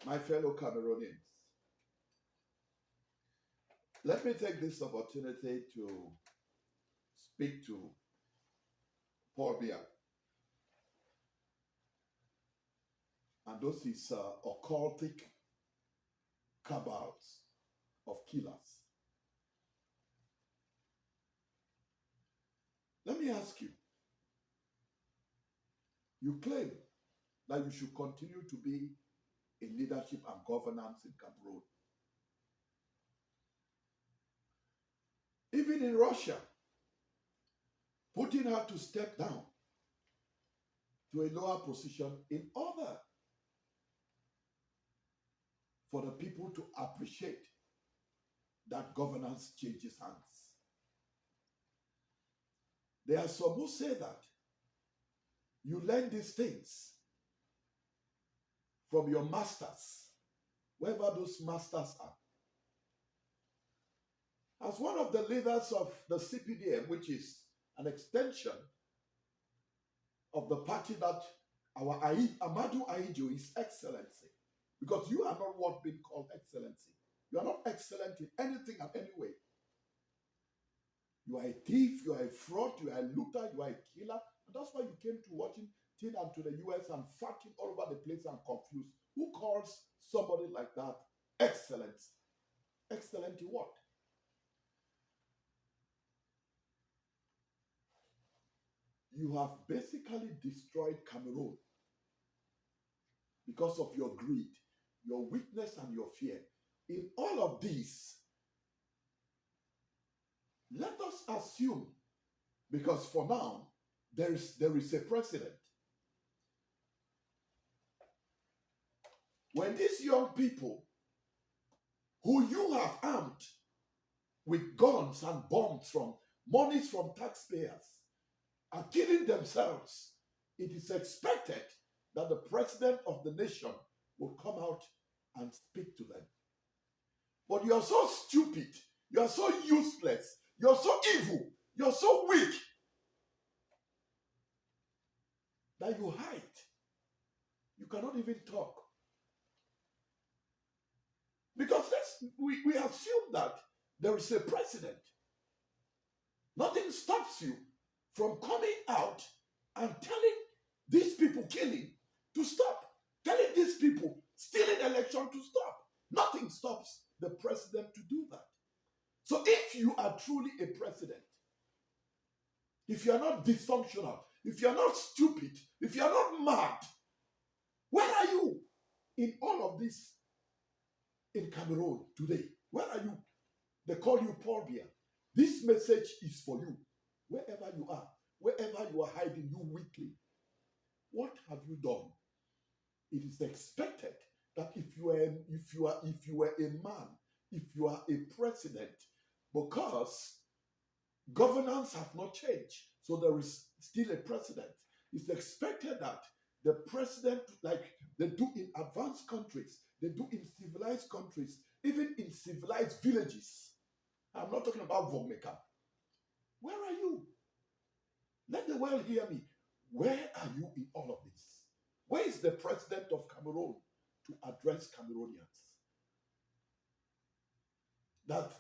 My fellow Cameroonians, let me take this opportunity to speak to Paul Biya and those his occultic cabals of killers. Let me ask you, you claim that you should continue to be in leadership and governance in Cameroon. Even in Russia, Putin had to step down to a lower position in order for the people to appreciate that governance changes hands. There are some who say that you learn these things from your masters, wherever those masters are. As one of the leaders of the CPDM, which is an extension of the party that our Amadou Ahidjo is excellency, because you are not what being called excellency. You are not excellent in anything and any way. You are a thief, you are a fraud, you are a looter, you are a killer. And that's why you came to Washington and to the US and fighting all over the place and confused. Who calls somebody like that excellent? Excellent in what? You have basically destroyed Cameroon because of your greed, your weakness, and your fear. In all of this, let us assume, because for now, there is a precedent. When these young people who you have armed with guns and bombs from monies from taxpayers are killing themselves, it is expected that the president of the nation will come out and speak to them. But you are so stupid, you are so useless, you are so evil, you are so weak that you hide. You cannot even talk. Because we assume that there is a precedent. Nothing stops you from coming out and telling these people killing to stop, telling these people stealing election to stop. Nothing stops the president to do that. So if you are truly a president, if you are not dysfunctional, if you are not stupid, if you are not mad, where are you in all of this in Cameroon today? Where are you? They call you Paul Biya. This message is for you. Wherever you are hiding, you weakling. What have you done? It is expected that if you were a man, if you are a president, because governance have not changed, so there is still a president. It's expected that the president, like they do in advanced countries, they do in civilized countries, even in civilized villages. I'm not talking about Vomeka. Where are you? Let the world hear me. Where are you in all of this? Where is the president of Cameroon to address Cameroonians? That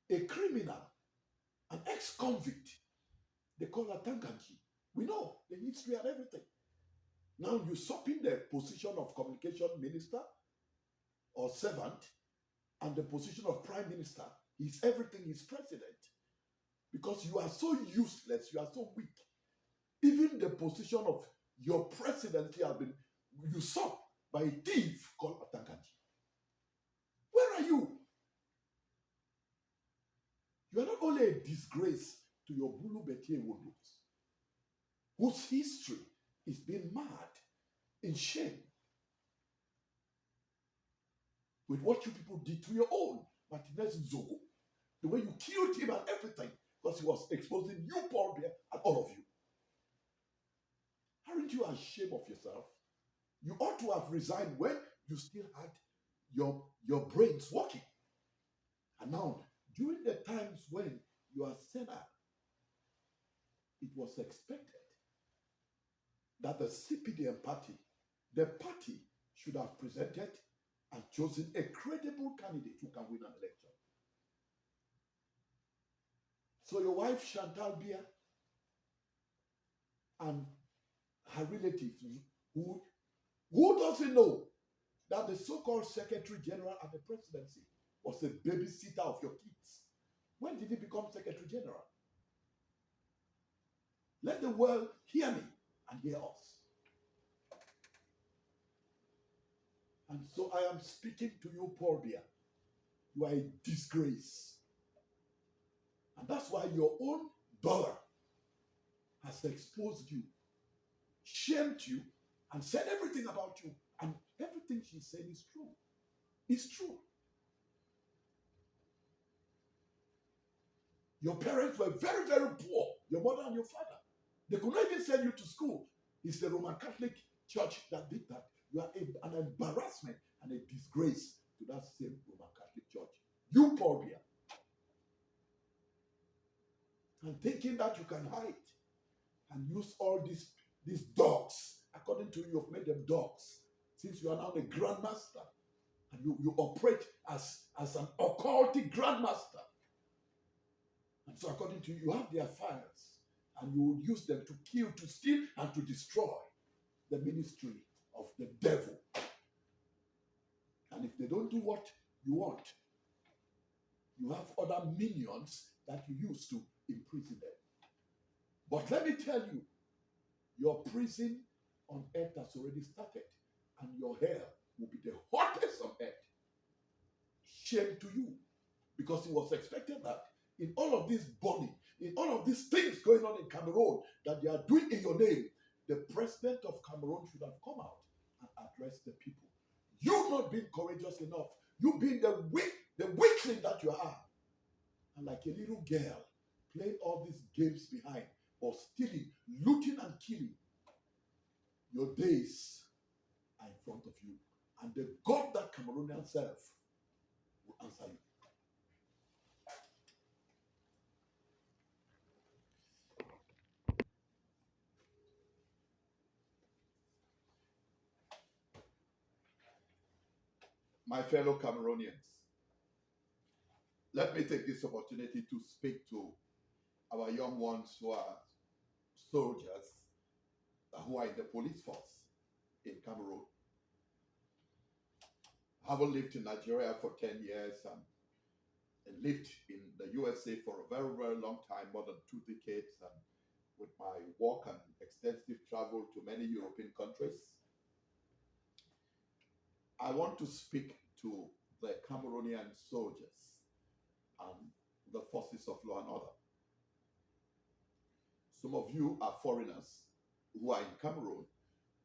a criminal, an ex-convict, they call Atankanji. We know the history and everything. Now usurping the position of communication minister or servant and the position of prime minister, he's everything, he's president. Because you are so useless, you are so weak. Even the position of your presidency has been usurped by a thief called Atankanji. Where are you? You are not only a disgrace to your Bulu Betie Wodus, whose history is being marred in shame with what you people did to your own Martinez Zogo, the way you killed him and everything, because he was exposing you, Paul Biya, and all of you. Aren't you ashamed of yourself? You ought to have resigned when you still had your brains working. And now, during the times when you are senator, it was expected that the CPDM party, the party should have presented and chosen a credible candidate who can win an election. So your wife Chantal Biya and her relatives who doesn't know that the so-called Secretary General at the presidency was a babysitter of your kids. When did he become Secretary General? Let the world hear me and hear us. And so I am speaking to you, Paul Biya. You are a disgrace. And that's why your own daughter has exposed you, shamed you, and said everything about you. And everything she said is true. It's true. Your parents were very, very poor, your mother and your father. They could not even send you to school. It's the Roman Catholic Church that did that. You are an embarrassment and a disgrace to that same Roman Catholic Church. You, Paul Biya. And thinking that you can hide and use all these dogs. According to you, you've made them dogs. Since you are now the grandmaster. And you operate as an occultic grandmaster. And so according to you, you have their fires. And you will use them to kill, to steal, and to destroy the ministry of the devil. And if they don't do what you want, you have other minions that you use to imprison them. But let me tell you, your prison on earth has already started, and your hell will be the hottest on earth. Shame to you, because it was expected that in all of this burning, in all of these things going on in Cameroon that they are doing in your name, the president of Cameroon should have come out and addressed the people. You not being courageous enough, you being the weakling that you are, and like a little girl playing all these games behind, or stealing, looting and killing. Your days are in front of you, and the God that Cameroonians serve will answer you. My fellow Cameroonians, let me take this opportunity to speak to our young ones who are soldiers, who are in the police force in Cameroon. I haven't lived in Nigeria for 10 years and lived in the USA for a very, very long time, more than 2 decades, and with my work and extensive travel to many European countries. I want to speak to the Cameroonian soldiers and the forces of law and order. Some of you are foreigners who are in Cameroon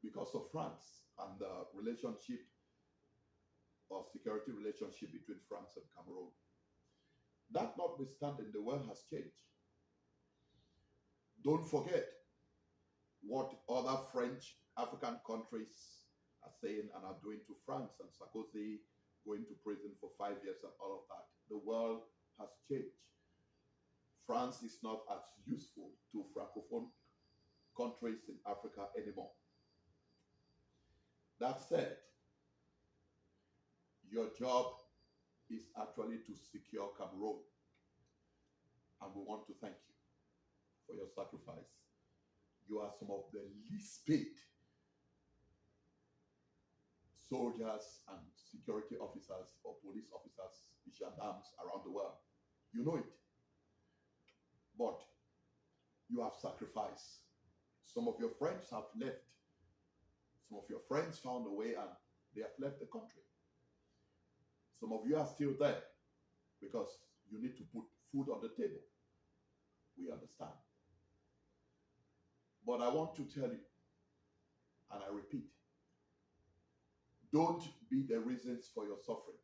because of France and the relationship or security relationship between France and Cameroon. That notwithstanding, the world has changed. Don't forget what other French African countries are saying and are doing to France, and Sarkozy going to prison for 5 years and all of that. The world has changed. France is not as useful to Francophone countries in Africa anymore. That said, your job is actually to secure Cameroon. And we want to thank you for your sacrifice. You are some of the least paid soldiers and security officers or police officers, gendarmes around the world. You know it. But you have sacrificed. Some of your friends have left. Some of your friends found a way and they have left the country. Some of you are still there because you need to put food on the table. We understand. But I want to tell you, and I repeat, don't be the reasons for your suffering.